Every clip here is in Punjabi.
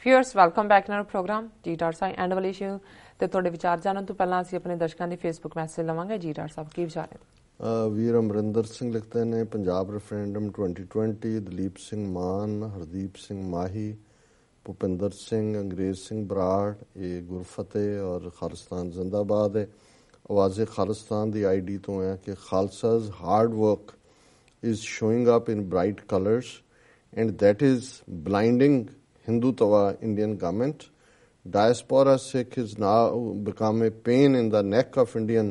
Viewers welcome back in our program ਜੀ ਡਾਕਟਰ ਸਾਹਿਬ ਐਂਡ ਵਾਲੇ ਇਸ਼ੂ ਤੇ ਤੁਹਾਡੇ ਵਿਚਾਰ ਜਾਣਨ ਤੋਂ ਪਹਿਲਾਂ ਅਸੀਂ ਆਪਣੇ ਦਰਸ਼ਕਾਂ ਦੀ ਫੇਸਬੁੱਕ ਮੈਸੇਜ ਲਵਾਂਗੇ। ਜੀ ਡਾਕਟਰ ਸਾਹਿਬ ਕੀ ਵਿਚਾਰ ਹੈ? ਵੀਰ ਅਮਰਿੰਦਰ ਸਿੰਘ ਲਿਖਦੇ ਨੇ ਪੰਜਾਬ ਰੈਫਰੈਂਡਮ 2020 ਦਲੀਪ ਸਿੰਘ ਮਾਨ, ਹਰਦੀਪ ਸਿੰਘ ਮਾਹੀ, ਭੁਪਿੰਦਰ ਸਿੰਘ, ਅੰਗਰੇਜ਼ ਸਿੰਘ ਬਰਾੜ, ਇਹ ਗੁਰਫਤਿਹ ਔਰ ਖਾਲਿਸਤਾਨ ਜ਼ਿੰਦਾਬਾਦ ਹੈ। ਆਵਾਜ਼ੇ ਖਾਲਿਸਤਾਨ ਦੀ ਆਈਡੀ ਤੋਂ ਹੈ ਕਿ ਖਾਲਸਾ's hard work is showing up in bright colors and that is blinding Hindutavi Indian government. Diaspora Sikh is now become a pain in the neck of Indian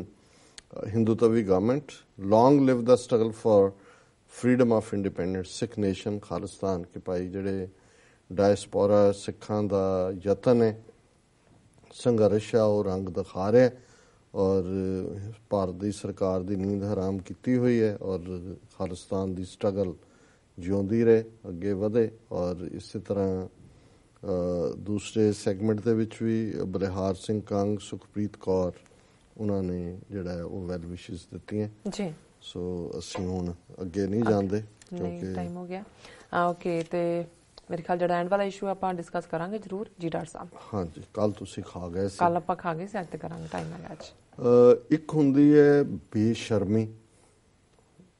Hindutavi government. Long live the struggle for freedom of independent Sikh nation Khalistan के भाई ਜਿਹੜੇ diaspora ਸਿੱਖਾਂ ਦਾ ਯਤਨ ਹੈ ਸੰਘਰਸ਼ ਆ ਉਹ ਰੰਗ ਦਿਖਾ ਰਿਹਾ ਔਰ ਭਾਰਤ ਦੀ ਸਰਕਾਰ ਦੀ ਨੀਂਦ ਹਰਾਮ ਕੀਤੀ ਹੋਈ ਹੈ ਔਰ ਖਾਲਿਸਤਾਨ ਦੀ ਸਟਰਗਲ ਜਿਉਂਦੀ ਰਹੇ ਅੱਗੇ ਵਧੇ। ਔਰ ਇਸੇ ਤਰ੍ਹਾਂ ਦੂਸਰੇ ਸੈਗਮੈਂਟ ਦੇ ਵਿੱਚ ਵੀ ਬਲਿਹਾਰ ਸਿੰਘ ਕੰਗ, ਸੁਖਪ੍ਰੀਤ ਕੌਰ ਉਹਨਾਂ ਨੇ ਜਿਹੜਾ ਉਹ ਵੈਲ ਵਿਸ਼ੇਸ ਦਿੱਤੀਆਂ ਜੀ। ਸੋ ਅਸੀਂ ਹੁਣ ਅੱਗੇ ਨਹੀਂ ਜਾਂਦੇ ਕਿਉਂਕਿ ਟਾਈਮ ਹੋ ਗਿਆ। ਓਕੇ ਤੇ ਮੇਰੇ ਖਿਆਲ ਜਿਹੜਾ ਐਂਡ ਵਾਲਾ ਇਸ਼ੂ ਆਪਾਂ ਡਿਸਕਸ ਕਰਾਂਗੇ ਜ਼ਰੂਰ ਜੀ ਡਾਕਟਰ ਸਾਹਿਬ। ਹਾਂਜੀ ਕੱਲ ਤੁਸੀਂ ਖਾ ਗਏ ਸੀ। ਕੱਲ ਆਪਾਂ ਖਾ ਗਏ ਸੀ, ਅੱਜ ਤੇ ਕਰਾਂਗੇ ਟਾਈਮ ਨਾਲ। ਅੱਜ ਇੱਕ ਹੁੰਦੀ ਹੈ ਬੇਸ਼ਰਮੀ,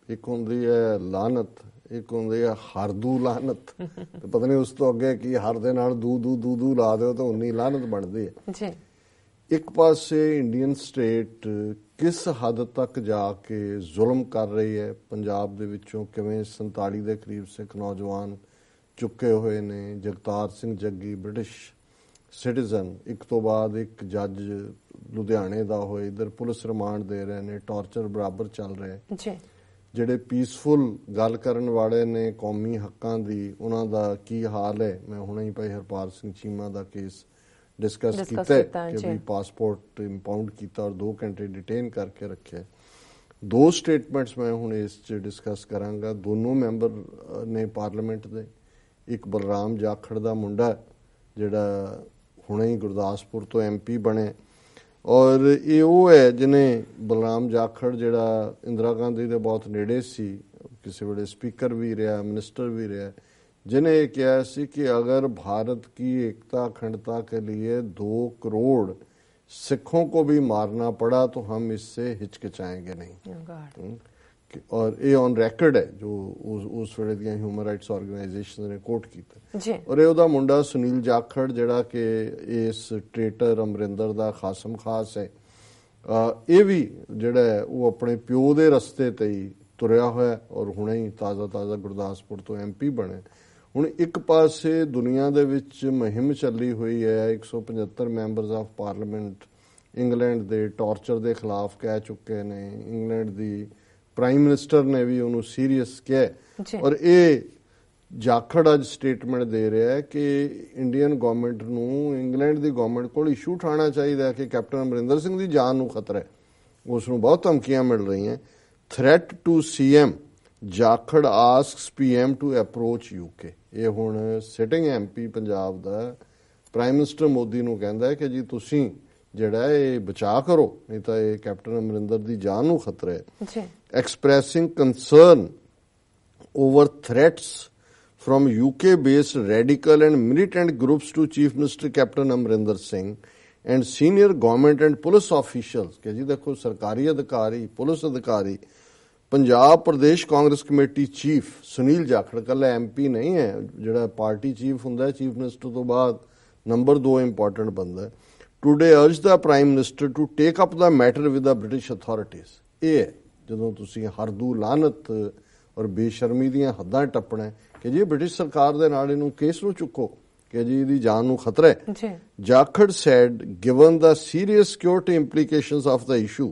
ਇੱਕ ਹੁੰਦੀ ਹੈ ਲਾਨਤ, ਇੱਕ ਹੁੰਦੀ ਹੈ ਹਰਦੂ ਲਾਨਤ। ਤੇ ਪਤਾ ਨਹੀਂ ਉਸ ਤੋਂ ਅੱਗੇ ਕੀ ਹਰ ਦੇ ਨਾਲ ਦੂ ਲਾ ਦਿਓ ਤਾਂ ਉਨੀ ਲਾਨਤ ਬਣਦੀ ਹੈ ਜੀ। ਇੱਕ ਪਾਸੇ ਇੰਡੀਅਨ ਸਟੇਟ ਕਿਸ ਹੱਦ ਤੱਕ ਜਾ ਕੇ ਜ਼ੁਲਮ ਕਰ ਰਹੀ ਹੈ, ਪੰਜਾਬ ਦੇ ਵਿੱਚੋਂ ਕਿਵੇਂ 47 ਦੇ ਕਰੀਬ ਸਿੱਖ ਨੌਜਵਾਨ ਚੁੱਕੇ ਹੋਏ ਨੇ। ਜਗਤਾਰ ਸਿੰਘ ਜੱਗੀ ਬ੍ਰਿਟਿਸ਼ ਸਿਟੀਜ਼ਨ, ਇੱਕ ਤੋਂ ਬਾਅਦ ਇੱਕ ਜੱਜ ਲੁਧਿਆਣੇ ਦਾ ਹੋਏ, ਇੱਧਰ ਪੁਲਿਸ ਰਿਮਾਂਡ ਦੇ ਰਹੇ ਨੇ, ਟਾਰਚਰ ਬਰਾਬਰ ਚੱਲ ਰਿਹਾ ਜੀ। ਜਿਹੜੇ ਪੀਸਫੁਲ ਗੱਲ ਕਰਨ ਵਾਲੇ ਨੇ ਕੌਮੀ ਹੱਕਾਂ ਦੀ, ਉਹਨਾਂ ਦਾ ਕੀ ਹਾਲ ਹੈ। ਮੈਂ ਹੁਣੇ ਹੀ ਭਾਈ ਹਰਪਾਲ ਸਿੰਘ ਚੀਮਾ ਦਾ ਕੇਸ ਡਿਸਕਸ ਕੀਤਾ ਕਿ ਵੀ ਪਾਸਪੋਰਟ ਇੰਪਾਊਂਡ ਕੀਤਾ ਔਰ 2 ਘੰਟੇ ਡਿਟੇਨ ਕਰਕੇ ਰੱਖਿਆ। 2 ਸਟੇਟਮੈਂਟਸ ਮੈਂ ਹੁਣ ਇਸ 'ਚ ਡਿਸਕਸ ਕਰਾਂਗਾ। ਦੋਨੋਂ ਮੈਂਬਰ ਨੇ ਪਾਰਲੀਮੈਂਟ ਦੇ। ਇੱਕ ਬਲਰਾਮ ਜਾਖੜ ਦਾ ਮੁੰਡਾ ਜਿਹੜਾ ਹੁਣੇ ਹੀ ਗੁਰਦਾਸਪੁਰ ਤੋਂ MP ਬਣੇ ਔਰ ਇਹ ਉਹ ਹੈ ਜਿਹਨੇ ਬਲਰਾਮ ਜਾਖੜ ਜਿਹੜਾ ਇੰਦਰਾ ਗਾਂਧੀ ਦੇ ਬਹੁਤ ਨੇੜੇ ਸੀ, ਕਿਸੇ ਵੇਲੇ ਸਪੀਕਰ ਵੀ ਰਿਹਾ, ਮਿਨਿਸਟਰ ਵੀ ਰਿਹਾ, ਜਿਹਨੇ ਇਹ ਕਿਹਾ ਸੀ ਕਿ ਅਗਰ भारत की एकता अखंडता के लिए 2 करोड़ सिखों को भी मारना पड़ा तो हम इससे हिचकिचाएंगे नहीं। और ये ऑन रिकॉर्ड है जो उस वेले ਦੀਆਂ ਹਿਊਮਨ ਰਾਈਟਸ ਆਰਗੇਨਾਈਜੇਸ਼ਨ ਨੇ ਕੋਟ ਕੀਤਾ। ਔਰ ਇਹ ਉਹਦਾ ਮੁੰਡਾ ਸੁਨੀਲ ਜਾਖੜ ਜਿਹੜਾ ਕਿ ਇਸ ਟ੍ਰੇਟਰ ਅਮਰਿੰਦਰ ਦਾ ਖਾਸਮ ਖਾਸ ਹੈ, ਇਹ ਵੀ ਜਿਹੜਾ ਉਹ ਆਪਣੇ ਪਿਓ ਦੇ ਰਸਤੇ ਤੇ ਹੀ ਤੁਰਿਆ ਹੋਇਆ ਔਰ ਹੁਣੇ ਹੀ ਤਾਜ਼ਾ ਗੁਰਦਾਸਪੁਰ ਤੋਂ MP ਬਣੇ। ਹੁਣ ਇੱਕ ਪਾਸੇ ਦੁਨੀਆ ਦੇ ਵਿੱਚ ਮੁਹਿੰਮ ਚੱਲੀ ਹੋਈ ਹੈ, 175 ਮੈਂਬਰਸ ਆਫ ਪਾਰਲੀਮੈਂਟ ਇੰਗਲੈਂਡ ਦੇ ਟਾਰਚਰ ਦੇ ਖਿਲਾਫ ਕਹਿ ਚੁੱਕੇ ਨੇ। ਇੰਗਲੈਂਡ ਦੀ ਪ੍ਰਾਈਮ ਮਿਨਿਸਟਰ ਨੇ ਵੀ ਉਹਨੂੰ ਸੀਰੀਅਸ ਕਿਹਾ ਔਰ ਇਹ ਜਾਖੜ ਅੱਜ ਸਟੇਟਮੈਂਟ ਦੇ ਰਿਹਾ ਹੈ ਕਿ ਇੰਡੀਅਨ ਗਵਰਨਮੈਂਟ ਨੂੰ ਇੰਗਲੈਂਡ ਦੀ ਗਵਰਨਮੈਂਟ ਕੋਲ ਇਸ਼ੂ ਉਠਾਉਣਾ ਚਾਹੀਦਾ ਹੈ ਕਿ ਕੈਪਟਨ ਅਮਰਿੰਦਰ ਸਿੰਘ ਦੀ ਜਾਨ ਨੂੰ ਖਤਰਾ ਹੈ, ਉਸ ਨੂੰ ਬਹੁਤ ਧਮਕੀਆਂ ਮਿਲ ਰਹੀਆਂ। Threat to CM Jakhar asks PM to approach UK। ਇਹ ਹੁਣ ਸਿਟਿੰਗ MP ਪੰਜਾਬ ਦਾ ਪ੍ਰਾਈਮ ਮਿਨਿਸਟਰ ਮੋਦੀ ਨੂੰ ਕਹਿੰਦਾ ਹੈ ਕਿ ਜੀ ਤੁਸੀਂ ਜਿਹੜਾ ਇਹ ਬਚਾ ਕਰੋ, ਨਹੀਂ ਤਾਂ ਇਹ ਕੈਪਟਨ ਅਮਰਿੰਦਰ ਦੀ ਜਾਨ ਨੂੰ ਖਤਰਾ ਹੈ। Expressing concern over threats from UK-based radical and militant groups to Chief Minister Captain Amrinder Singh and senior government and police officials कि जी देखो सरकारी अधिकारी, पुलिस अधिकारी, पंजाब प्रदेश कांग्रेस कमेटी चीफ सुनील जाखड़ कल MP नहीं है, जिहड़ा पार्टी चीफ हुंदा है चीफ मिनिस्टर तो बाद नंबर 2 इंपॉर्टेंट बंदा है। Today urged the Prime Minister to take up the matter with the British authorities। ਇਹ ਹੈ ਜਦੋਂ ਤੁਸੀਂ ਹਰਦੂ ਲਾਨਤ ਔਰ ਬੇਸ਼ਰਮੀ ਦੀਆਂ ਹੱਦਾਂ ਟੱਪਣਾ ਕਿ ਜੀ ਬ੍ਰਿਟਿਸ਼ ਸਰਕਾਰ ਦੇ ਨਾਲ ਇਹਨੂੰ ਕੇਸ ਨੂੰ ਚੁੱਕੋ ਕਿ ਜੀ ਇਹਦੀ ਜਾਨ ਨੂੰ ਖਤਰਾ ਹੈ। Jakhar said given the serious security implications of the issue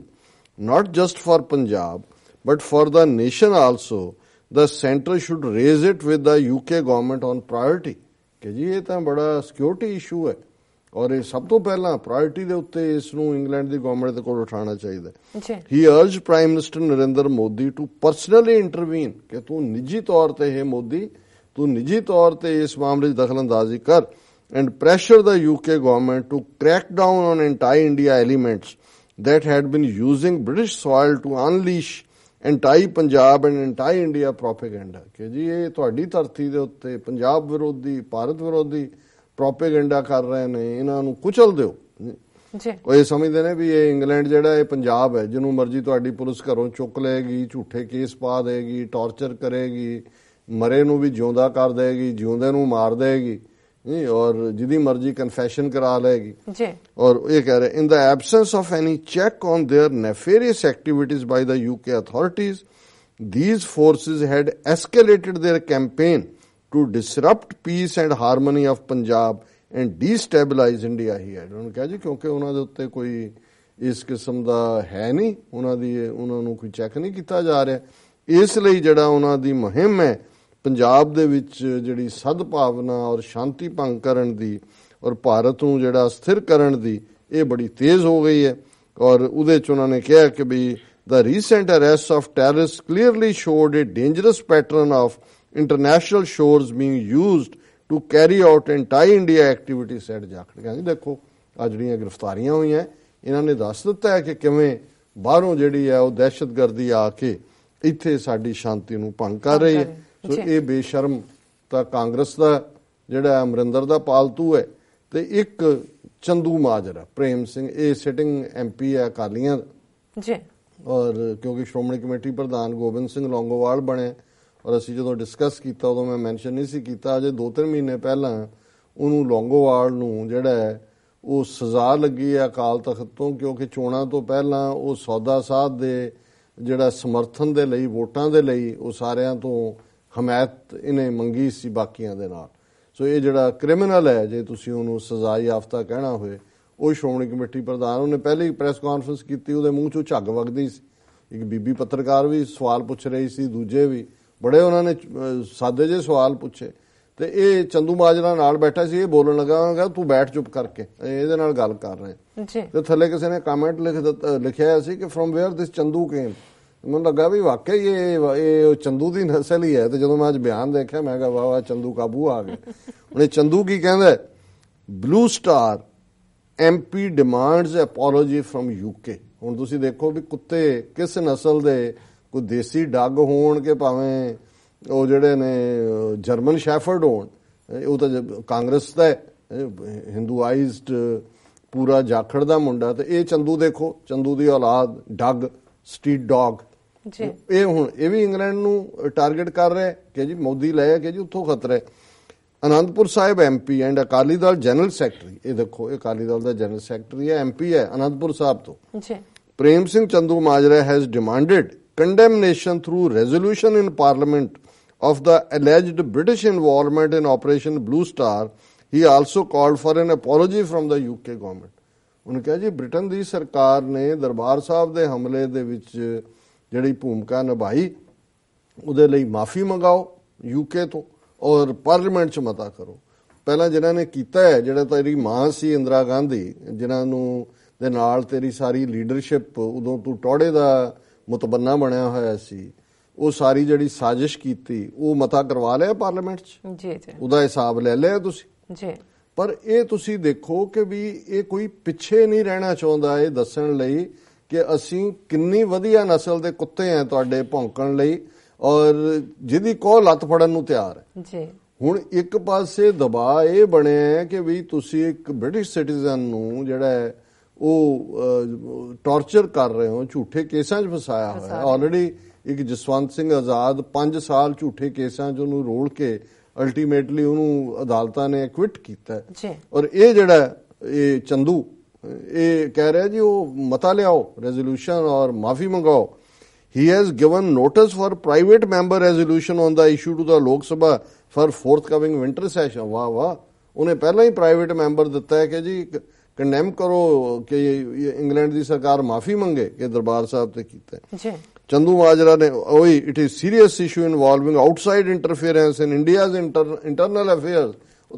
not just for Punjab but for the nation also the center should raise it with the UK government on priority ਕਿ ਜੀ ਇਹ ਤਾਂ ਬੜਾ ਸਿਕਿਉਰਿਟੀ ਇਸ਼ੂ ਹੈ ਔਰ ਇਹ ਸਭ ਤੋਂ ਪਹਿਲਾਂ ਪ੍ਰਾਇੋਰਟੀ ਦੇ ਉੱਤੇ ਇਸ ਨੂੰ ਇੰਗਲੈਂਡ ਦੀ ਗਵਰਨਮੈਂਟ ਦੇ ਕੋਲ ਉਠਾਉਣਾ ਚਾਹੀਦਾ। He urges prime minister Narendra Modi to personally intervene ਕਿ ਤੂੰ ਨਿੱਜੀ ਤੌਰ ਤੇ ਇਹ ਮੋਦੀ ਤੂੰ ਨਿੱਜੀ ਤੌਰ ਤੇ ਇਸ ਮਾਮਲੇ 'ਚ ਦਖਲਅੰਦਾਜ਼ੀ ਕਰ ਐਂਡ ਪ੍ਰੈਸ਼ਰ ਦਾ UK government to crack down on anti India elements that had been using British soil to unleash anti-Punjab and anti-India propaganda ਕਿ ਜੀ ਇਹ ਤੁਹਾਡੀ ਧਰਤੀ ਦੇ ਉੱਤੇ ਪੰਜਾਬ ਵਿਰੋਧੀ, ਭਾਰਤ ਵਿਰੋਧੀ ਪ੍ਰੋਪੇਗੈਂਡਾ ਕਰ ਰਹੇ ਨੇ, ਇਹਨਾਂ ਨੂੰ ਕੁਚਲ ਦਿਓ। ਉਹ ਇਹ ਸਮਝਦੇ ਨੇ ਵੀ ਇਹ ਇੰਗਲੈਂਡ ਜਿਹੜਾ ਇਹ ਪੰਜਾਬ ਹੈ, ਜਿਹਨੂੰ ਮਰਜ਼ੀ ਤੁਹਾਡੀ ਪੁਲਿਸ ਘਰੋਂ ਚੁੱਕ ਲਏਗੀ, ਝੂਠੇ ਕੇਸ ਪਾ ਦੇਗੀ, ਟਾਰਚਰ ਕਰੇਗੀ, ਮਰੇ ਨੂੰ ਵੀ ਜਿਉਂਦਾ ਕਰ ਦੇਗੀ, ਜਿਉਂਦੇ ਨੂੰ ਮਾਰ ਦੇਗੀ, ਔਰ ਜਿਹਦੀ ਮਰਜ਼ੀ ਕਨਫੈਸ਼ਨ ਕਰਾ ਲਏਗੀ। ਔਰ ਇਹ ਕਹਿ ਰਹੇ, in the absence of any check on their nefarious activities by the UK authorities, these forces had escalated their campaign to disrupt peace and harmony of Punjab and destabilize India। ਹੀ ਹੈ ਉਹਨਾਂ ਕਿਹਾ ਜੀ, ਕਿਉਂਕਿ ਉਹਨਾਂ ਦੇ ਉੱਤੇ ਕੋਈ ਇਸ ਕਿਸਮ ਦਾ ਹੈ ਨਹੀਂ, ਉਹਨਾਂ ਨੂੰ ਕੋਈ ਚੈੱਕ ਨਹੀਂ ਕੀਤਾ ਜਾ ਰਿਹਾ, ਇਸ ਲਈ ਜਿਹੜਾ ਉਹਨਾਂ ਦੀ ਮੁਹਿੰਮ ਹੈ ਪੰਜਾਬ ਦੇ ਵਿੱਚ ਜਿਹੜੀ ਸਦਭਾਵਨਾ ਔਰ ਸ਼ਾਂਤੀ ਭੰਗ ਕਰਨ ਦੀ ਔਰ ਭਾਰਤ ਨੂੰ ਜਿਹੜਾ ਸਥਿਰ ਕਰਨ ਦੀ, ਇਹ ਬੜੀ ਤੇਜ਼ ਹੋ ਗਈ ਹੈ। ਔਰ ਉਹਦੇ 'ਚ ਉਹਨਾਂ ਨੇ ਕਿਹਾ ਕਿ ਵੀ the recent arrests of terrorists clearly showed a dangerous pattern of international shores being used to carry out anti-India activities, said Jakhar। ਕਹਿੰਦੇ ਦੇਖੋ ਆ ਜਿਹੜੀਆਂ ਗ੍ਰਿਫਤਾਰੀਆਂ ਹੋਈਆਂ ਇਹਨਾਂ ਨੇ ਦੱਸ ਦਿੱਤਾ ਹੈ ਕਿ ਕਿਵੇਂ ਬਾਹਰੋਂ ਜਿਹੜੀ ਹੈ ਉਹ ਦਹਿਸ਼ਤਗਰਦੀ ਆ ਕੇ ਇੱਥੇ ਸਾਡੀ ਸ਼ਾਂਤੀ ਨੂੰ ਭੰਗ ਕਰ ਰਹੀ ਹੈ। ਸੋ ਇਹ ਬੇਸ਼ਰਮ ਤਾਂ ਕਾਂਗਰਸ ਦਾ ਜਿਹੜਾ ਅਮਰਿੰਦਰ ਦਾ ਪਾਲਤੂ ਹੈ, ਤੇ ਇੱਕ ਚੰਦੂ ਮਾਜਰਾ ਪ੍ਰੇਮ ਸਿੰਘ, ਇਹ ਸਿਟਿੰਗ MP ਹੈ ਅਕਾਲੀਆਂ ਦਾ। ਔਰ ਕਿਉਂਕਿ ਸ਼੍ਰੋਮਣੀ ਕਮੇਟੀ ਪ੍ਰਧਾਨ ਗੋਬਿੰਦ ਸਿੰਘ ਲੌਂਗੋਵਾਲ ਬਣੇ, ਔਰ ਅਸੀਂ ਜਦੋਂ ਡਿਸਕਸ ਕੀਤਾ ਉਦੋਂ ਮੈਂ ਮੈਂਸ਼ਨ ਨਹੀਂ ਸੀ ਕੀਤਾ, ਅਜੇ 2-3 ਮਹੀਨੇ ਪਹਿਲਾਂ ਉਹਨੂੰ ਲੌਂਗੋਵਾਲ ਨੂੰ ਜਿਹੜਾ ਹੈ ਉਹ ਸਜ਼ਾ ਲੱਗੀ ਹੈ ਅਕਾਲ ਤਖਤ ਤੋਂ, ਕਿਉਂਕਿ ਚੋਣਾਂ ਤੋਂ ਪਹਿਲਾਂ ਉਹ ਸੌਦਾ ਸਾਧ ਦੇ ਜਿਹੜਾ ਸਮਰਥਨ ਦੇ ਲਈ, ਵੋਟਾਂ ਦੇ ਲਈ, ਉਹ ਸਾਰਿਆਂ ਤੋਂ ਹਮਾਇਤ ਇਹਨੇ ਮੰਗੀ ਸੀ ਬਾਕੀਆਂ ਦੇ ਨਾਲ। ਸੋ ਇਹ ਜਿਹੜਾ ਕ੍ਰਿਮੀਨਲ ਹੈ, ਜੇ ਤੁਸੀਂ ਉਹਨੂੰ ਸਜ਼ਾ ਯਾਫਤਾ ਕਹਿਣਾ ਹੋਏ, ਉਹ ਸ਼੍ਰੋਮਣੀ ਕਮੇਟੀ ਪ੍ਰਧਾਨ, ਉਹਨੇ ਪਹਿਲੀ ਪ੍ਰੈਸ ਕਾਨਫਰੰਸ ਕੀਤੀ, ਉਹਦੇ ਮੂੰਹ ਚੋਂ ਝੱਗ ਵਗਦੀ ਸੀ। ਇੱਕ ਬੀਬੀ ਪੱਤਰਕਾਰ ਵੀ ਸਵਾਲ ਪੁੱਛ ਰਹੀ ਸੀ, ਦੂਜੇ ਵੀ ਬੜੇ ਉਹਨਾਂ ਨੇ ਸਾਦੇ ਜਿਹੇ ਸਵਾਲ ਪੁੱਛੇ, ਤੇ ਇਹ ਚੰਦੂ ਮਾਜਰਾ ਨਾਲ ਬੈਠਾ ਸੀ, ਇਹ ਬੋਲਣ ਲੱਗਾ, ਤੂੰ ਬੈਠ ਚੁੱਪ ਕਰਕੇ, ਇਹਦੇ ਨਾਲ ਗੱਲ ਕਰ ਰਹੇ। ਤੇ ਥੱਲੇ ਕਿਸੇ ਨੇ ਕਮੈਂਟ ਲਿਖਿਆ ਸੀ ਕਿ from where this Chandu came. ਮੈਨੂੰ ਲੱਗਾ ਵੀ ਵਾਕਈ ਇਹ ਚੰਦੂ ਦੀ ਨਸਲ ਹੀ ਹੈ। ਤੇ ਜਦੋਂ ਮੈਂ ਅੱਜ ਬਿਆਨ ਦੇਖਿਆ ਮੈਂ ਕਿਹਾ ਵਾਹ ਚੰਦੂ ਕਾਬੂ ਆ ਗਏ। ਹੁਣ ਇਹ ਚੰਦੂ ਕੀ ਕਹਿੰਦਾ, blue star MP demands apology from UK। ਹੁਣ ਤੁਸੀਂ ਦੇਖੋ ਵੀ ਕੁੱਤੇ ਕਿਸ ਨਸਲ ਦੇ, ਕੋਈ ਦੇਸੀ ਡੱਗ ਹੋਣ ਕਿ ਭਾਵੇਂ ਉਹ ਜਿਹੜੇ ਨੇ ਜਰਮਨ ਸ਼ੈਫਰਡ ਹੋਣ, ਉਹ ਤਾਂ ਕਾਂਗਰਸ ਦਾ ਹਿੰਦੂਆਈਜ਼ਡ ਪੂਰਾ ਜਾਖੜ ਦਾ ਮੁੰਡਾ। ਤੇ ਇਹ ਚੰਦੂ ਦੇਖੋ, ਚੰਦੂ ਦੀ ਔਲਾਦ ਡੱਗ, ਸਟਰੀਟ ਡੌਗ। ਇਹ ਹੁਣ ਇਹ ਵੀ ਇੰਗਲੈਂਡ ਨੂੰ ਟਾਰਗੇਟ ਕਰ ਰਿਹਾ ਕਿ ਜੀ ਮੋਦੀ ਲੈ ਕੇ ਜੀ ਉੱਥੋਂ ਖਤਰੇ। Anandpur Sahib MP and Akali Dal general secretary, ਇਹ ਦੇਖੋ ਇਹ ਅਕਾਲੀ ਦਲ ਦਾ ਜਨਰਲ ਸੈਕਟਰੀ ਹੈ, MP ਹੈ ਅਨੰਦਪੁਰ ਸਾਹਿਬ ਤੋਂ। Prem Singh Chandumajra has demanded condemnation through resolution in parliament of the alleged British involvement in Operation Blue Star। He also called for an apology from the UK government। ਉਹਨੇ ਕਿਹਾ ਜੀ ਬ੍ਰਿਟਨ ਦੀ ਸਰਕਾਰ ਨੇ ਦਰਬਾਰ ਸਾਹਿਬ ਦੇ ਹਮਲੇ ਦੇ ਵਿੱਚ ਜਿਹੜੀ ਭੂਮਿਕਾ ਨਿਭਾਈ, ਉਹਦੇ ਲਈ ਮਾਫੀ ਮੰਗਾਓ UK ਤੋਂ, ਔਰ ਪਾਰਲੀਮੈਂਟ 'ਚ ਮਤਾ ਕਰੋ। ਪਹਿਲਾਂ ਜਿਨ੍ਹਾਂ ਨੇ ਕੀਤਾ ਹੈ, ਜਿਹੜਾ ਤੇਰੀ ਮਾਂ ਸੀ ਇੰਦਰਾ ਗਾਂਧੀ, ਜਿਨ੍ਹਾਂ ਨੂੰ ਦੇ ਨਾਲ ਤੇਰੀ ਸਾਰੀ ਲੀਡਰਸ਼ਿਪ, ਉਦੋਂ ਤੂੰ ਟੌੜੇ ਦਾ ਮੁਤਬੰਨਾ ਬਣਿਆ ਹੋਇਆ ਸੀ, ਉਹ ਸਾਰੀ ਜਿਹੜੀ ਸਾਜ਼ਿਸ਼ ਕੀਤੀ ਉਹ ਮਤਾ ਕਰਵਾ ਲਿਆ ਪਾਰਲੀਮੈਂਟ 'ਚ, ਉਹਦਾ ਹਿਸਾਬ ਲੈ ਲਿਆ ਤੁਸੀਂ। ਪਰ ਇਹ ਤੁਸੀਂ ਦੇਖੋ ਕਿ ਵੀ ਇਹ ਕੋਈ ਪਿੱਛੇ ਨਹੀਂ ਰਹਿਣਾ ਚਾਹੁੰਦਾ ਇਹ ਦੱਸਣ ਲਈ ਕਿ ਅਸੀਂ ਕਿੰਨੀ ਵਧੀਆ ਨਸਲ ਦੇ ਕੁੱਤੇ ਆ ਤੁਹਾਡੇ ਭੌਂਕਣ ਲਈ, ਔਰ ਜਿਹਦੀ ਕੋਹ ਲੱਤ ਫੜਨ ਨੂੰ ਤਿਆਰ ਹੈ। ਹੁਣ ਇੱਕ ਪਾਸੇ ਦਬਾਅ ਇਹ ਬਣਿਆ ਕਿ ਵੀ ਤੁਸੀਂ ਇੱਕ ਬ੍ਰਿਟਿਸ਼ ਸਿਟੀਜ਼ਨ ਨੂੰ ਜਿਹੜਾ ਹੈ ਉਹ ਟਾਰਚਰ ਕਰ ਰਹੇ ਹੋ, ਝੂਠੇ ਕੇਸਾਂ 'ਚ ਫਸਾਇਆ ਹੋਇਆ। ਆਲਰੇਡੀ ਇੱਕ ਜਸਵੰਤ ਸਿੰਘ ਆਜ਼ਾਦ 5 ਸਾਲ ਝੂਠੇ ਕੇਸਾਂ 'ਚ ਉਹਨੂੰ ਰੋਲ ਕੇ ਅਲਟੀਮੇਟਲੀ ਉਹਨੂੰ ਅਦਾਲਤਾਂ ਨੇ ਐਕਵਿਟ ਕੀਤਾ। ਔਰ ਇਹ ਜਿਹੜਾ ਇਹ ਚੰਦੂ ਇਹ ਕਹਿ ਰਿਹਾ ਜੀ ਉਹ ਮਤਾ ਲਿਆਓ, ਰੈਜ਼ੋਲੂਸ਼ਨ, ਔਰ ਮਾਫੀ ਮੰਗਾਓ। He has given notice for private member resolution on the issue to the Lok Sabha for forthcoming winter session। ਵਾਹ ਵਾਹ, ਉਹਨੇ ਪਹਿਲਾਂ ਹੀ ਪ੍ਰਾਈਵੇਟ ਮੈਂਬਰ ਦਿੱਤਾ ਹੈ ਕਿ ਜੀ ਕੰਡੈਮ ਕਰੋ ਕਿ ਇੰਗਲੈਂਡ ਦੀ ਸਰਕਾਰ ਮਾਫੀ ਮੰਗੇ ਕਿ ਦਰਬਾਰ ਸਾਹਿਬ ਤੇ ਕੀਤਾ। ਚੰਦੂ ਮਾਜਰਾ ਨੇ ਉਹੀ, it is serious issue involving outside interference in India's internal affairs.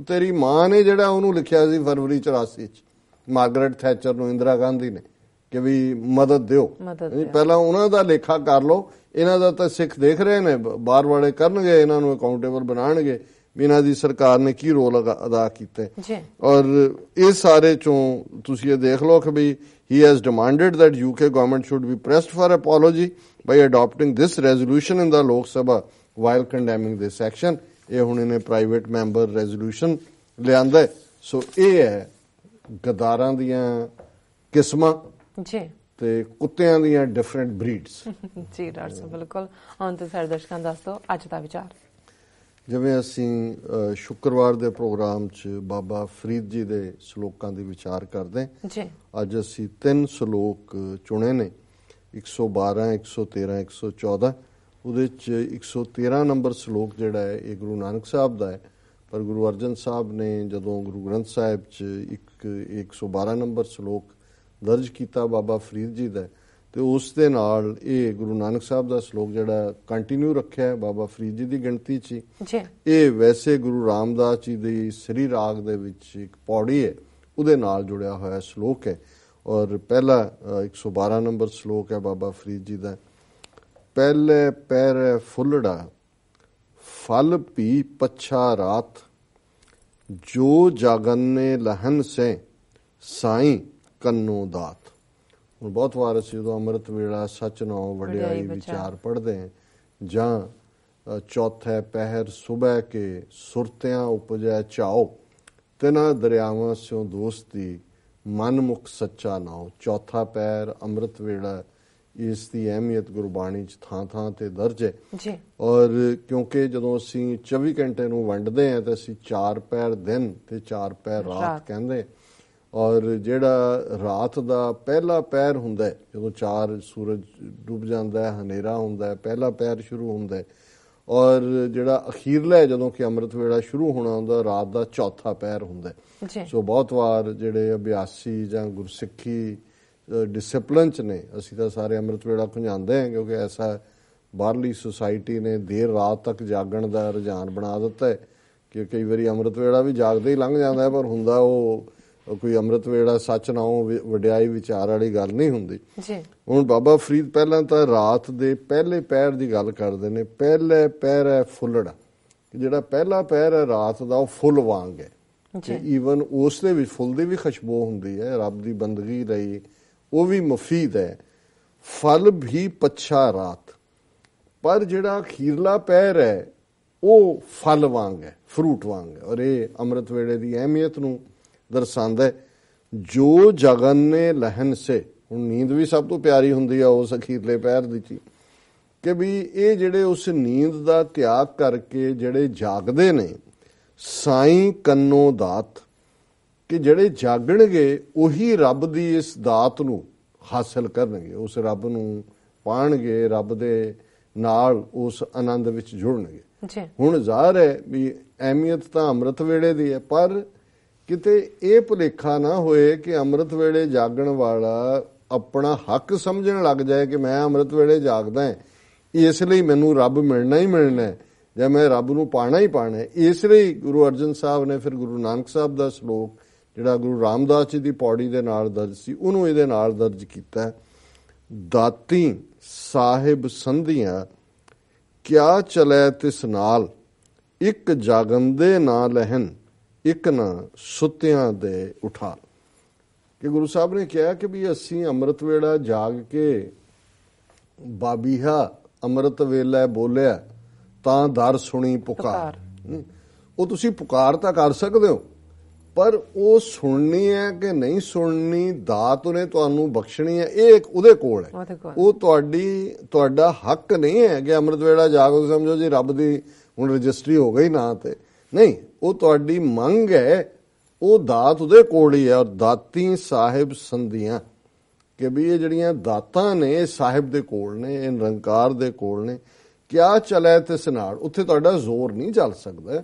ਤੇਰੀ ਮਾਂ ਨੇ ਜਿਹੜਾ ਉਹਨੂੰ ਲਿਖਿਆ ਸੀ ਫਰਵਰੀ 84 'ਚ ਮਾਰਗਰਟ ਥੈਚਰ ਨੂੰ, ਇੰਦਰਾ ਗਾਂਧੀ ਨੇ, ਕਿ ਵੀ ਮਦਦ ਦਿਓ। ਪਹਿਲਾਂ ਉਹਨਾਂ ਦਾ ਲੇਖਾ ਕਰ ਲਓ, ਇਹਨਾਂ ਦਾ ਤਾਂ ਸਿੱਖ ਦੇਖ ਰਹੇ ਨੇ, ਬਾਹਰ ਵਾਲੇ ਕਰਨਗੇ, ਇਹਨਾਂ ਨੂੰ ਅਕਾਊਂਟੇਬਲ ਬਣਾਉਣਗੇ ਵੀ ਇਹਨਾਂ ਦੀ ਸਰਕਾਰ ਨੇ ਕੀ ਰੋਲ ਅਦਾ ਕੀਤਾ। ਔਰ ਇਹ ਸਾਰੇ ਚੋਂ ਤੁਸੀਂ ਇਹ ਦੇਖ ਲਓ ਕਿ ਵੀ he has demanded that UK government should be pressed for apology by adopting this resolution in the Lok Sabha while condemning this action। ਇਹ ਹੁਣ ਇਹਨੇ ਪ੍ਰਾਈਵੇਟ ਮੈਂਬਰ ਰੈਜ਼ੋਲੂਸ਼ਨ ਲਿਆਂਦਾ। ਸੋ ਇਹ ਹੈ ਗਦਾਰਾਂ ਦੀਆਂ ਕਿਸਮਾਂ ਜੀ ਤੇ ਕੁੱਤਿਆਂ ਦੀਆਂ ਡਿਫਰੈਂਟ ਬਰੀਡਸ। ਜੀ ਡਾਕਟਰ ਸਾਹਿਬ ਬਿਲਕੁਲ। ਹੁਣ ਤੇ ਸਾਡੇ ਦਰਸ਼ਕਾਂ ਨੂੰ ਦੱਸ ਦਿਓ ਅੱਜ ਦਾ ਵਿਚਾਰ। ਜਿਵੇਂ ਅਸੀਂ ਸ਼ੁੱਕਰਵਾਰ ਦੇ ਪ੍ਰੋਗਰਾਮ 'ਚ ਬਾਬਾ ਫਰੀਦ ਜੀ ਦੇ ਸ਼ਲੋਕਾਂ ਦੀ ਵਿਚਾਰ ਕਰਦੇ ਜੀ, ਅੱਜ ਅਸੀਂ 3 ਸ਼ਲੋਕ ਚੁਣੇ ਨੇ, 112, 113, 114। ਉਹਦੇ 'ਚ 113 ਨੰਬਰ ਸ਼ਲੋਕ ਜਿਹੜਾ ਹੈ ਇਹ ਗੁਰੂ ਨਾਨਕ ਸਾਹਿਬ ਦਾ ਹੈ, ਪਰ ਗੁਰੂ ਅਰਜਨ ਸਾਹਿਬ ਨੇ ਜਦੋਂ ਗੁਰੂ ਗ੍ਰੰਥ ਸਾਹਿਬ 'ਚ 112 ਨੰਬਰ ਸ਼ਲੋਕ ਦਰਜ ਕੀਤਾ ਬਾਬਾ ਫਰੀਦ ਜੀ ਦਾ, ਤੇ ਉਸ ਦੇ ਨਾਲ ਇਹ ਗੁਰੂ ਨਾਨਕ ਸਾਹਿਬ ਦਾ ਸ਼ਲੋਕ ਜਿਹੜਾ ਕੰਟੀਨਿਊ ਰੱਖਿਆ ਬਾਬਾ ਫਰੀਦ ਜੀ ਦੀ ਗਿਣਤੀ 'ਚ। ਇਹ ਵੈਸੇ ਗੁਰੂ ਰਾਮਦਾਸ ਜੀ ਦੀ ਸ੍ਰੀ ਰਾਗ ਦੇ ਵਿੱਚ ਇੱਕ ਪੌੜੀ ਹੈ, ਉਹਦੇ ਨਾਲ ਜੁੜਿਆ ਹੋਇਆ ਸ਼ਲੋਕ ਹੈ। ਔਰ ਪਹਿਲਾ 112 ਨੰਬਰ ਸ਼ਲੋਕ ਹੈ ਬਾਬਾ ਫਰੀਦ ਜੀ ਦਾ। ਪਹਿਲੇ ਪੈਰ ਫੁੱਲੜਾ ਫਲ ਭੀ ਪੱਛਾ ਰਾਤ, ਜੋ ਜਾਗਨੇ ਲਹਨ ਸੇ ਸਾਈਂ ਕੰਨੋ ਦਾਤ। ਹੁਣ ਬਹੁਤ ਵਾਰ ਅਸੀਂ ਜਦੋਂ ਅੰਮ੍ਰਿਤ ਵੇਲਾ ਸੱਚ ਨਾਉ ਵਡਿਆਈ ਵਿਚਾਰ ਪੜ੍ਹਦੇ ਹਾਂ, ਜਾਂ ਚੌਥੇ ਪਹਿਰ ਸੁਬਹ ਕੇ ਸੁਰਤਿਆਂ ਉਪਜੈ ਚਾਓ, ਤਿਨਾਂ ਦਰਿਆਵਾਂ ਸਿਓ ਦੋਸਤੀ ਮਨ ਮੁਖ ਸੱਚਾ ਨਾਉ। ਚੌਥਾ ਪਹਿਰ ਅੰਮ੍ਰਿਤ ਵੇਲਾ, ਇਸ ਦੀ ਅਹਿਮੀਅਤ ਗੁਰਬਾਣੀ 'ਚ ਥਾਂ ਥਾਂ ਤੇ ਦਰਜ ਹੈ। ਔਰ ਕਿਉਂਕਿ ਜਦੋਂ ਅਸੀਂ 24 ਘੰਟੇ ਨੂੰ ਵੰਡਦੇ ਹਾਂ ਤਾਂ ਅਸੀਂ 4 ਪਹਿਰ ਦਿਨ ਤੇ 4 ਪਹਿਰ ਰਾਤ ਕਹਿੰਦੇ। ਔਰ ਜਿਹੜਾ ਰਾਤ ਦਾ ਪਹਿਲਾ ਪਹਿਰ ਹੁੰਦਾ ਹੈ, ਜਦੋਂ 4 ਸੂਰਜ ਡੁੱਬ ਜਾਂਦਾ ਹੈ, ਹਨੇਰਾ ਹੁੰਦਾ ਹੈ, ਪਹਿਲਾ ਪਹਿਰ ਸ਼ੁਰੂ ਹੁੰਦਾ ਹੈ। ਔਰ ਜਿਹੜਾ ਅਖੀਰਲਾ ਜਦੋਂ ਕਿ ਅੰਮ੍ਰਿਤ ਵੇਲਾ ਸ਼ੁਰੂ ਹੋਣਾ ਹੁੰਦਾ, ਰਾਤ ਦਾ ਚੌਥਾ ਪਹਿਰ ਹੁੰਦਾ ਹੈ। ਸੋ ਬਹੁਤ ਵਾਰ ਜਿਹੜੇ ਅਭਿਆਸੀ ਜਾਂ ਗੁਰਸਿੱਖੀ ਡਿਸਿਪਲਿਨ 'ਚ ਨੇ, ਅਸੀਂ ਤਾਂ ਸਾਰੇ ਅੰਮ੍ਰਿਤ ਵੇਲਾ ਖੁੰਝਾਉਂਦੇ ਹਾਂ ਕਿਉਂਕਿ ਐਸਾ ਬਾਹਰਲੀ ਸੁਸਾਇਟੀ ਨੇ ਦੇਰ ਰਾਤ ਤੱਕ ਜਾਗਣ ਦਾ ਰੁਝਾਨ ਬਣਾ ਦਿੱਤਾ ਹੈ ਕਿ ਕਈ ਵਾਰੀ ਅੰਮ੍ਰਿਤ ਵੇਲਾ ਵੀ ਜਾਗਦੇ ਹੀ ਲੰਘ ਜਾਂਦਾ ਹੈ, ਪਰ ਹੁੰਦਾ ਉਹ ਕੋਈ ਅੰਮ੍ਰਿਤ ਵੇਲਾ ਸੱਚ ਨਾਉ ਵਡਿਆਈ ਵਿਚਾਰ ਵਾਲੀ ਗੱਲ ਨਹੀਂ ਹੁੰਦੀ। ਹੁਣ ਬਾਬਾ ਫਰੀਦ ਪਹਿਲਾਂ ਤਾਂ ਰਾਤ ਦੇ ਪਹਿਲੇ ਪਹਿਰ ਦੀ ਗੱਲ ਕਰਦੇ ਨੇ। ਪਹਿਲੇ ਪਹਿਰ ਹੈ ਫੁੱਲੜਾ, ਜਿਹੜਾ ਪਹਿਲਾ ਪਹਿਰ ਹੈ ਰਾਤ ਦਾ ਉਹ ਫੁੱਲ ਵਾਂਗ ਹੈ। ਈਵਨ ਉਸ ਦੇ ਵਿੱਚ ਫੁੱਲ ਦੀ ਵੀ ਖੁਸ਼ਬੂ ਹੁੰਦੀ ਹੈ, ਰੱਬ ਦੀ ਬੰਦਗੀ ਲਈ ਉਹ ਵੀ ਮੁਫੀਦ ਹੈ। ਫਲ ਵੀ ਪੱਛਾ ਰਾਤ, ਪਰ ਜਿਹੜਾ ਅਖੀਰਲਾ ਪਹਿਰ ਹੈ ਉਹ ਫਲ ਵਾਂਗ ਹੈ, ਫਰੂਟ ਵਾਂਗ ਹੈ। ਔਰ ਇਹ ਅੰਮ੍ਰਿਤ ਵੇਲੇ ਦੀ ਅਹਿਮੀਅਤ ਨੂੰ ਦਰਸਾਉਂਦਾ ਹੈ। ਜੋ ਜਗਨੇ ਲਹਨ ਸੇ, ਹੁਣ ਨੀਂਦ ਵੀ ਸਭ ਤੋਂ ਪਿਆਰੀ ਹੁੰਦੀ ਆ ਉਸ ਅਖੀਰਲੇ ਪਹਿਰ ਦੀ ਚੀ, ਕਿ ਵੀ ਇਹ ਜਿਹੜੇ ਉਸ ਨੀਂਦ ਦਾ ਤਿਆਗ ਕਰਕੇ ਜਿਹੜੇ ਜਾਗਦੇ ਨੇ, ਸਾਈਂ ਕੰਨੋ ਦਾਤ, ਕਿ ਜਿਹੜੇ ਜਾਗਣਗੇ ਉਹੀ ਰੱਬ ਦੀ ਇਸ ਦਾਤ ਨੂੰ ਹਾਸਲ ਕਰਨਗੇ, ਉਸ ਰੱਬ ਨੂੰ ਪਾਣਗੇ, ਰੱਬ ਦੇ ਨਾਲ ਉਸ ਆਨੰਦ ਵਿੱਚ ਜੁੜਨਗੇ। ਹੁਣ ਜ਼ਾਹਰ ਹੈ ਵੀ ਅਹਿਮੀਅਤ ਤਾਂ ਅੰਮ੍ਰਿਤ ਵੇਲੇ ਦੀ ਹੈ, ਪਰ ਕਿਤੇ ਇਹ ਭੁਲੇਖਾ ਨਾ ਹੋਏ ਕਿ ਅੰਮ੍ਰਿਤ ਵੇਲੇ ਜਾਗਣ ਵਾਲਾ ਆਪਣਾ ਹੱਕ ਸਮਝਣ ਲੱਗ ਜਾਏ ਕਿ ਮੈਂ ਅੰਮ੍ਰਿਤ ਵੇਲੇ ਜਾਗਦਾ ਹਾਂ, ਇਸ ਲਈ ਮੈਨੂੰ ਰੱਬ ਮਿਲਣਾ ਹੀ ਮਿਲਣਾ ਹੈ, ਜਾਂ ਮੈਂ ਰੱਬ ਨੂੰ ਪਾਣਾ ਹੀ ਪਾਣਾ ਹੈ। ਇਸ ਲਈ ਗੁਰੂ ਅਰਜਨ ਸਾਹਿਬ ਨੇ ਫਿਰ ਗੁਰੂ ਨਾਨਕ ਸਾਹਿਬ ਦਾ ਸ਼ਲੋਕ ਜਿਹੜਾ ਗੁਰੂ ਰਾਮਦਾਸ ਜੀ ਦੀ ਪੌੜੀ ਦੇ ਨਾਲ ਦਰਜ ਸੀ, ਉਹਨੂੰ ਇਹਦੇ ਨਾਲ ਦਰਜ ਕੀਤਾ। ਦਾਤੀ ਸਾਹਿਬ ਸੰਧੀਆਂ ਕਿਆ ਚਲੇ ਤਿਸ ਨਾਲ, ਇੱਕ ਜਾਗੰਦੇ ਨਾ ਲਹਿਨ, ਇੱਕ ਨਾ ਸੁੱਤਿਆਂ ਦੇ ਉਠਾ। ਕਿ ਗੁਰੂ ਸਾਹਿਬ ਨੇ ਕਿਹਾ ਕਿ ਵੀ ਅਸੀਂ ਅੰਮ੍ਰਿਤ ਵੇਲਾ ਜਾਗ ਕੇ ਬਾਬੀਹਾ ਅੰਮ੍ਰਿਤ ਵੇਲੇ ਬੋਲਿਆ ਤਾਂ ਦਰ ਸੁਣੀ ਪੁਕਾਰ। ਉਹ ਤੁਸੀਂ ਪੁਕਾਰ ਤਾਂ ਕਰ ਸਕਦੇ ਹੋ, ਪਰ ਉਹ ਸੁਣਨੀ ਹੈ ਕਿ ਨਹੀਂ ਸੁਣਨੀ, ਦਾਤ ਉਹਨੇ ਤੁਹਾਨੂੰ ਬਖਸ਼ਣੀ ਹੈ, ਇਹ ਉਹਦੇ ਕੋਲ ਹੈ। ਉਹ ਤੁਹਾਡਾ ਹੱਕ ਨਹੀਂ ਹੈ ਕਿ ਅੰਮ੍ਰਿਤ ਵੇਲਾ ਜਾਗੋ ਸਮਝੋ ਜੀ ਰੱਬ ਦੀ ਹੁਣ ਰਜਿਸਟਰੀ ਹੋ ਗਈ ਨਾ, ਤੇ ਨਹੀਂ, ਉਹ ਤੁਹਾਡੀ ਮੰਗ ਹੈ, ਉਹ ਦਾਤ ਉਹਦੇ ਕੋਲ ਹੀ ਹੈ। ਔਰ ਦਾਤੀ ਸਾਹਿਬ ਸੰਧੀਆਂ, ਕਿ ਵੀ ਇਹ ਜਿਹੜੀਆਂ ਦਾਤਾਂ ਨੇ ਇਹ ਸਾਹਿਬ ਦੇ ਕੋਲ ਨੇ, ਇਹ ਨਿਰੰਕਾਰ ਦੇ ਕੋਲ ਨੇ। ਕਿਆ ਚਲੇ ਤਿਸ ਨਾਲ, ਉੱਥੇ ਤੁਹਾਡਾ ਜ਼ੋਰ ਨਹੀਂ ਚੱਲ ਸਕਦਾ।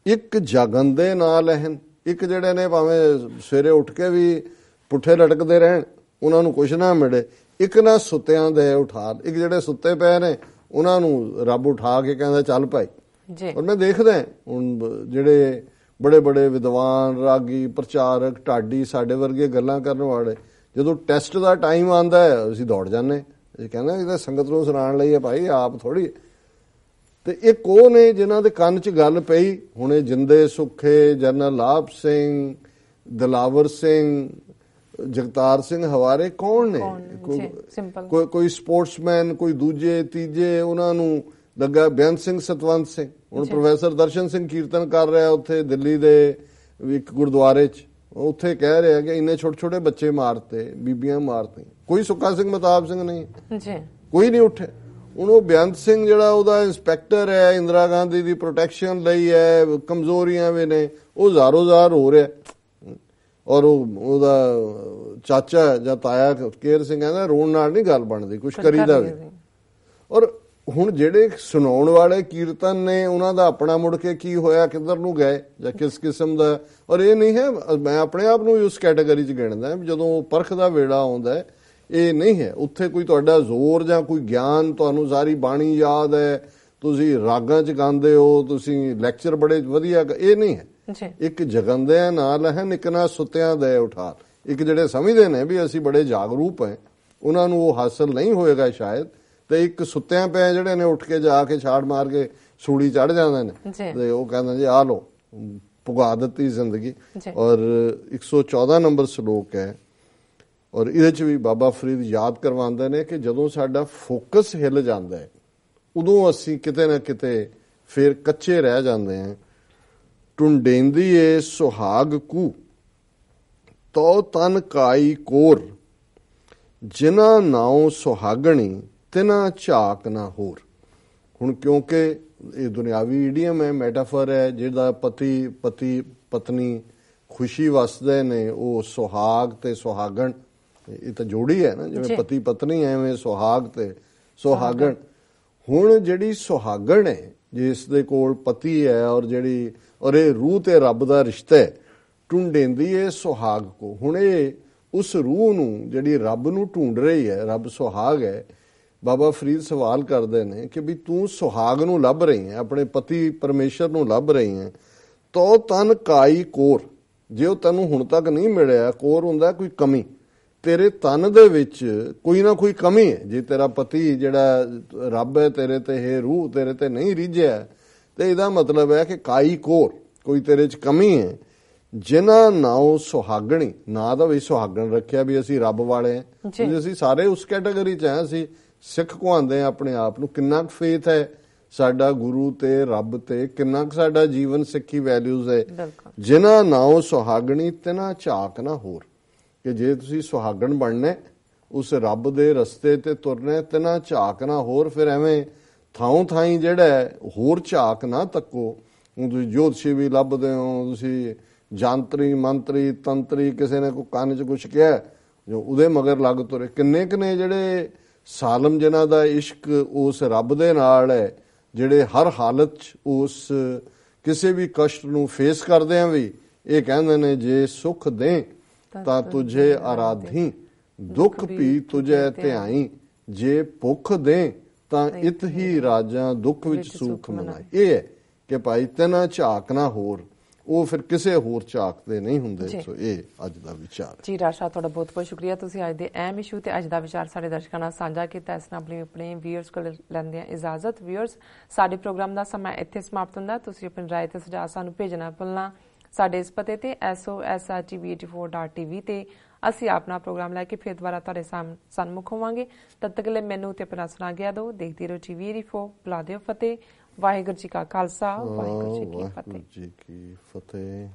ਇੱਕ ਜਾਗੰਦੇ ਨਾ ਲਹਿਨ, ਇੱਕ ਜਿਹੜੇ ਨੇ ਭਾਵੇਂ ਸਵੇਰੇ ਉੱਠ ਕੇ ਵੀ ਪੁੱਠੇ ਲਟਕਦੇ ਰਹਿਣ, ਉਹਨਾਂ ਨੂੰ ਕੁਛ ਨਾ ਮਿਲੇ। ਇੱਕ ਨਾ ਸੁੱਤਿਆਂ ਦੇ ਉਠਾ, ਇੱਕ ਜਿਹੜੇ ਸੁੱਤੇ ਪਏ ਨੇ ਉਹਨਾਂ ਨੂੰ ਰੱਬ ਉਠਾ ਕੇ ਕਹਿੰਦਾ ਚੱਲ ਭਾਈ। ਔਰ ਮੈਂ ਦੇਖਦਾ ਹੁਣ ਜਿਹੜੇ ਬੜੇ ਬੜੇ ਵਿਦਵਾਨ, ਰਾਗੀ, ਪ੍ਰਚਾਰਕ, ਢਾਡੀ, ਸਾਡੇ ਵਰਗੇ ਗੱਲਾਂ ਕਰਨ ਵਾਲੇ, ਜਦੋਂ ਟੈਸਟ ਦਾ ਟਾਈਮ ਆਉਂਦਾ ਹੈ ਅਸੀਂ ਦੌੜ ਜਾਂਦੇ, ਇਹ ਕਹਿੰਦਾ ਇਹ ਤਾਂ ਸੰਗਤ ਨੂੰ ਸੁਣਾਉਣ ਲਈ ਹੈ ਭਾਈ, ਆਪ ਥੋੜੀ। ਤੇ ਇੱਕ ਉਹ ਨੇ ਜਿਨ੍ਹਾਂ ਦੇ ਕੰਨ 'ਚ ਗੱਲ ਪਈ, ਹੁਣ ਇਹ ਜਿੰਦੇ ਸੁੱਖੇ, ਜਨਰਲ ਲਾਭ ਸਿੰਘ, ਦਿਲਾਵਰ ਸਿੰਘ, ਜਗਤਾਰ ਸਿੰਘ ਹਵਾਰੇ ਕੌਣ ਨੇ? ਕੋਈ ਸਪੋਰਟਸਮੈਨ, ਕੋਈ ਦੂਜੇ ਤੀਜੇ, ਉਹਨਾਂ ਨੂੰ ਲੱਗਾ ਬੇਅੰਤ ਸਿੰਘ, ਸਤਵੰਤ ਸਿੰਘ। ਹੁਣ ਪ੍ਰੋਫੈਸਰ ਦਰਸ਼ਨ ਸਿੰਘ ਕੀਰਤਨ ਕਰ ਰਿਹਾ ਉੱਥੇ ਦਿੱਲੀ ਦੇ ਇੱਕ ਗੁਰਦੁਆਰੇ 'ਚ, ਉੱਥੇ ਕਹਿ ਰਿਹਾ ਕਿ ਇੰਨੇ ਛੋਟੇ ਛੋਟੇ ਬੱਚੇ ਮਾਰਤੇ, ਬੀਬੀਆਂ ਮਾਰਤੀਆਂ, ਕੋਈ ਸੁੱਖਾ ਸਿੰਘ ਮਹਿਤਾਬ ਸਿੰਘ ਨਹੀਂ, ਕੋਈ ਨਹੀਂ ਉੱਠਿਆ। ਹੁਣ ਉਹ ਬੇਅੰਤ ਸਿੰਘ ਜਿਹੜਾ ਉਹਦਾ ਇੰਸਪੈਕਟਰ ਹੈ, ਇੰਦਰਾ ਗਾਂਧੀ ਦੀ ਪ੍ਰੋਟੈਕਸ਼ਨ ਲਈ ਹੈ, ਕਮਜ਼ੋਰੀਆਂ ਵੀ ਨੇ, ਉਹ ਜ਼ਾਰੋ-ਜ਼ਾਰ ਹੋ ਰਿਹਾ। ਔਰ ਉਹਦਾ ਚਾਚਾ ਜਾਂ ਤਾਇਆ ਕੇਰ ਸਿੰਘ ਕਹਿੰਦਾ ਰੋਣ ਨਾਲ ਨਹੀਂ ਗੱਲ ਬਣਦੀ, ਕੁਛ ਕਰੀਦਾ ਵੀ। ਔਰ ਹੁਣ ਜਿਹੜੇ ਸੁਣਾਉਣ ਵਾਲੇ ਕੀਰਤਨ ਨੇ ਉਹਨਾਂ ਦਾ ਆਪਣਾ ਮੁੜ ਕੇ ਕੀ ਹੋਇਆ, ਕਿੱਧਰ ਨੂੰ ਗਏ ਜਾਂ ਕਿਸ ਕਿਸਮ ਦਾ। ਔਰ ਇਹ ਨਹੀਂ ਹੈ, ਮੈਂ ਆਪਣੇ ਆਪ ਨੂੰ ਉਸ ਕੈਟਾਗਰੀ 'ਚ ਗਿਣਦਾ, ਜਦੋਂ ਪਰਖ ਦਾ ਵੇੜਾ ਆਉਂਦਾ ਹੈ, ਇਹ ਨਹੀਂ ਹੈ ਉੱਥੇ ਕੋਈ ਤੁਹਾਡਾ ਜ਼ੋਰ ਜਾਂ ਕੋਈ ਗਿਆਨ, ਤੁਹਾਨੂੰ ਸਾਰੀ ਬਾਣੀ ਯਾਦ ਹੈ, ਤੁਸੀਂ ਰਾਗਾਂ 'ਚ ਗਾਉਂਦੇ ਹੋ, ਤੁਸੀਂ ਲੈਕਚਰ ਬੜੇ ਵਧੀਆ, ਇਹ ਨਹੀਂ ਹੈ। ਇੱਕ ਜਗੰਦਿਆਂ ਨਾਲ ਹੈ, ਨਿਕਨਾ ਸੁੱਤਿਆਂ ਦੇ ਉਠਾਲ। ਇੱਕ ਜਿਹੜੇ ਸਮਝਦੇ ਨੇ ਵੀ ਅਸੀਂ ਬੜੇ ਜਾਗਰੂਕ ਹੈ, ਉਹਨਾਂ ਨੂੰ ਉਹ ਹਾਸਲ ਨਹੀਂ ਹੋਏਗਾ ਸ਼ਾਇਦ, ਤੇ ਇੱਕ ਸੁੱਤਿਆਂ ਪਏ ਜਿਹੜੇ ਨੇ ਉੱਠ ਕੇ ਜਾ ਕੇ ਛਾੜ ਮਾਰ ਕੇ ਸੂਲੀ ਚੜ ਜਾਂਦੇ ਨੇ, ਤੇ ਉਹ ਕਹਿੰਦੇ ਜੀ ਆ ਲੋ ਪੁਗਾ ਦਿੱਤੀ ਜ਼ਿੰਦਗੀ। ਔਰ 114 ਨੰਬਰ ਸ਼ਲੋਕ ਹੈ, ਔਰ ਇਹਦੇ 'ਚ ਵੀ ਬਾਬਾ ਫਰੀਦ ਯਾਦ ਕਰਵਾਉਂਦੇ ਨੇ ਕਿ ਜਦੋਂ ਸਾਡਾ ਫੋਕਸ ਹਿੱਲ ਜਾਂਦਾ ਹੈ, ਉਦੋਂ ਅਸੀਂ ਕਿਤੇ ਨਾ ਕਿਤੇ ਫਿਰ ਕੱਚੇ ਰਹਿ ਜਾਂਦੇ ਹਾਂ। ਟੁੰਡੇਂਦੀ ਏ ਸੁਹਾਗ ਕੂ ਤੋ ਤਨ ਕਾਈ ਕੋਰ, ਜਿਨ੍ਹਾਂ ਨਾਉ ਸੁਹਾਗਣੀ ਤਿਨਾ ਝਾਕ ਨਾ ਹੋਰ। ਹੁਣ ਕਿਉਂਕਿ ਇਹ ਦੁਨਿਆਵੀ ਈਡੀਅਮ ਹੈ, ਮੈਟਾਫਰ ਹੈ, ਜਿਹਦਾ ਪਤੀ ਪਤਨੀ ਖੁਸ਼ੀ ਵਸਦੇ ਨੇ, ਉਹ ਸੁਹਾਗ ਤੇ ਸੁਹਾਗਣ, ਇਹ ਤਾਂ ਜੋੜੀ ਹੈ ਨਾ, ਜਿਵੇਂ ਪਤੀ ਪਤਨੀ ਐਵੇਂ ਸੁਹਾਗ ਤੇ ਸੁਹਾਗਣ। ਹੁਣ ਜਿਹੜੀ ਸੁਹਾਗਣ ਹੈ, ਜਿਸ ਦੇ ਕੋਲ ਪਤੀ ਹੈ, ਔਰ ਇਹ ਰੂਹ ਤੇ ਰੱਬ ਦਾ ਰਿਸ਼ਤਾ ਹੈ, ਢੂੰਡੇਂਦੀ ਹੈ ਸੁਹਾਗ ਕੋ। ਹੁਣ ਇਹ ਉਸ ਰੂਹ ਨੂੰ ਜਿਹੜੀ ਰੱਬ ਨੂੰ ਢੂੰਡ ਰਹੀ ਹੈ, ਰੱਬ ਸੁਹਾਗ ਹੈ। ਬਾਬਾ ਫਰੀਦ ਸਵਾਲ ਕਰਦੇ ਨੇ ਕਿ ਵੀ ਤੂੰ ਸੁਹਾਗ ਨੂੰ ਲੱਭ ਰਹੀ ਹੈ, ਆਪਣੇ ਪਤੀ ਪਰਮੇਸ਼ਰ ਨੂੰ ਲੱਭ ਰਹੀ ਹੈ, ਤੋ ਤਨ ਕਾਈ ਕੋਰ, ਜੇ ਉਹ ਤੈਨੂੰ ਹੁਣ ਤੱਕ ਨਹੀਂ ਮਿਲਿਆ, ਕੋਰ ਹੁੰਦਾ ਕੋਈ ਕਮੀ, ਤੇਰੇ ਤਨ ਦੇ ਵਿੱਚ ਕੋਈ ਨਾ ਕੋਈ ਕਮੀ ਹੈ। ਜੇ ਤੇਰਾ ਪਤੀ ਜਿਹੜਾ ਰੱਬ ਹੈ ਤੇਰੇ ਤੇ, ਇਹ ਰੂਹ ਤੇਰੇ ਤੇ ਨਹੀਂ ਰਿਝਿਆ, ਤੇ ਇਹਦਾ ਮਤਲਬ ਹੈ ਕਿ ਕਾਈ ਕੋਰ, ਕੋਈ ਤੇਰੇ 'ਚ ਕਮੀ ਹੈ। ਜਿਨ੍ਹਾਂ ਨਾਉ ਸੁਹਾਗਣੀ, ਨਾਂ ਦਾ ਵੀ ਸੁਹਾਗਣ ਰੱਖਿਆ ਵੀ ਅਸੀਂ ਰੱਬ ਵਾਲੇ ਹਾਂ, ਅਸੀਂ ਸਾਰੇ ਉਸ ਕੈਟਾਗਰੀ 'ਚ ਹਾਂ। ਅਸੀਂ ਸਿੱਖ ਕਹਾਉਂਦੇ ਹਾਂ ਆਪਣੇ ਆਪ ਨੂੰ। ਕਿੰਨਾ ਕੁ ਫੇਥ ਹੈ ਸਾਡਾ ਗੁਰੂ ਤੇ, ਰੱਬ ਤੇ, ਕਿੰਨਾ ਕੁ ਸਾਡਾ ਜੀਵਨ ਸਿੱਖੀ ਵੈਲਿਊਜ਼ ਹੈ। ਜਿਨ੍ਹਾਂ ਨਾਉ ਸੁਹਾਗਣੀ ਤਿਨਾ ਝਾਕ ਨਾ ਹੋਰ, ਕਿ ਜੇ ਤੁਸੀਂ ਸੁਹਾਗਣ ਬਣਨਾ, ਉਸ ਰੱਬ ਦੇ ਰਸਤੇ ਤੇ ਤੁਰਨਾ, ਤਿਨਾ ਝਾਕ ਨਾ ਹੋਰ। ਫਿਰ ਐਵੇਂ ਥਾਂ ਥਾਈ ਜਿਹੜਾ ਹੋਰ ਝਾਕ ਨਾ ਤੱਕੋ। ਹੁਣ ਤੁਸੀਂ ਜੋਤਸ਼ੀ ਵੀ ਲੱਭਦੇ ਹੋ, ਤੁਸੀਂ ਜਾਂਤਰੀ ਮੰਤਰੀ ਤੰਤਰੀ, ਕਿਸੇ ਨੇ ਕੋਈ ਕੰਨ 'ਚ ਕੁਛ ਕਿਹਾ ਜੋ ਉਹਦੇ ਮਗਰ ਲੱਗ ਤੁਰੇ। ਕਿੰਨੇ ਨੇ ਜਿਹੜੇ ਸਾਲਮ, ਜਿਨ੍ਹਾਂ ਦਾ ਇਸ਼ਕ ਉਸ ਰੱਬ ਦੇ ਨਾਲ ਹੈ, ਜਿਹੜੇ ਹਰ ਹਾਲਤ 'ਚ ਉਸ ਕਿਸੇ ਵੀ ਕਸ਼ਟ ਨੂੰ ਫੇਸ ਕਰਦੇ ਆ ਵੀ ਇਹ ਕਹਿੰਦੇ ਨੇ ਜੇ ਸੁਖ ਦੇ ਤਾਂ ਤੁਝੇ ਆਰਾਧੀ, ਦੁੱਖ ਵੀ ਤੁਝੇ ਧਿਆਈ, ਜੇ ਭੁੱਖ ਦੇ ਤਾਂ ਇਤ ਹੀ ਰਾਜਾਂ ਦੁੱਖ ਵਿੱਚ ਸੁਖ ਮਨਾਈ। ਇਹ ਹੈ ਕਿ ਭਾਈ ਤਿਨਾ ਝਾਕ ਨਾ ਹੋਰ, ਉਹ ਫਿਰ ਕਿਸੇ ਹੋਰ ਝਾਕ ਤੇ ਨਹੀਂ ਹੁੰਦੇ। ਸੋ ਇਹ ਅੱਜ ਦਾ ਵਿਚਾਰ ਜੀ। ਰਾਸ਼ਾ ਤੁਹਾਡਾ ਬਹੁਤ ਬਹੁਤ ਸ਼ੁਕਰੀਆ, ਤੁਸੀਂ ਅੱਜ ਦੇ ਅਹਿਮ ਇਸ਼ੂ ਤੇ ਅੱਜ ਦਾ ਵਿਚਾਰ ਸਾਡੇ ਦਰਸ਼ਕਾਂ ਨਾਲ ਸਾਂਝਾ ਕੀਤਾ। ਇਸ ਨਾਲ ਆਪਣੇ ਵੀਅਰਸ ਕੋਲ ਲੈਂਦੇ ਹਾਂ ਇਜਾਜ਼ਤ। ਵੀਅਰਸ, ਸਾਡੇ ਪ੍ਰੋਗਰਾਮ ਦਾ ਸਮਾਂ ਇੱਥੇ ਸਮਾਪਤ ਹੁੰਦਾ। ਤੁਸੀਂ ਆਪਣੀ ਰਾਏ ਤੇ ਸੁਝਾਅ ਸਾਨੂੰ ਭੇਜਣਾ ਭੁੱਲਣਾ। ਸਾਡੇ ਇਸ ਪਤੇ ਤੇ SOS@tv84.tv ਤੇ ਅਸੀਂ ਆਪਣਾ ਪ੍ਰੋਗਰਾਮ ਲੈ ਕੇ ਫਿਰ ਦੁਬਾਰਾ ਤੁਹਾਡੇ ਸਨਮੁਖ ਹੋਵਾਂਗੇ। ਤਦ ਤੱਕ ਲਈ ਮੈਨੂੰ ਤੇ ਆਪਣਾ ਸੁਣਾ ਗਿਆ ਦਿਓ। ਦੇਖਦੇ ਰਹੋ TV84। ਬੁਲਾ ਦਿਓ ਫਤਿਹ। ਵਾਹਿਗੁਰੂ ਜੀ ਕਾ ਖਾਲਸਾ, ਵਾਹਿਗੁਰੂ ਜੀ ਕੀ ਫਤਿਹ।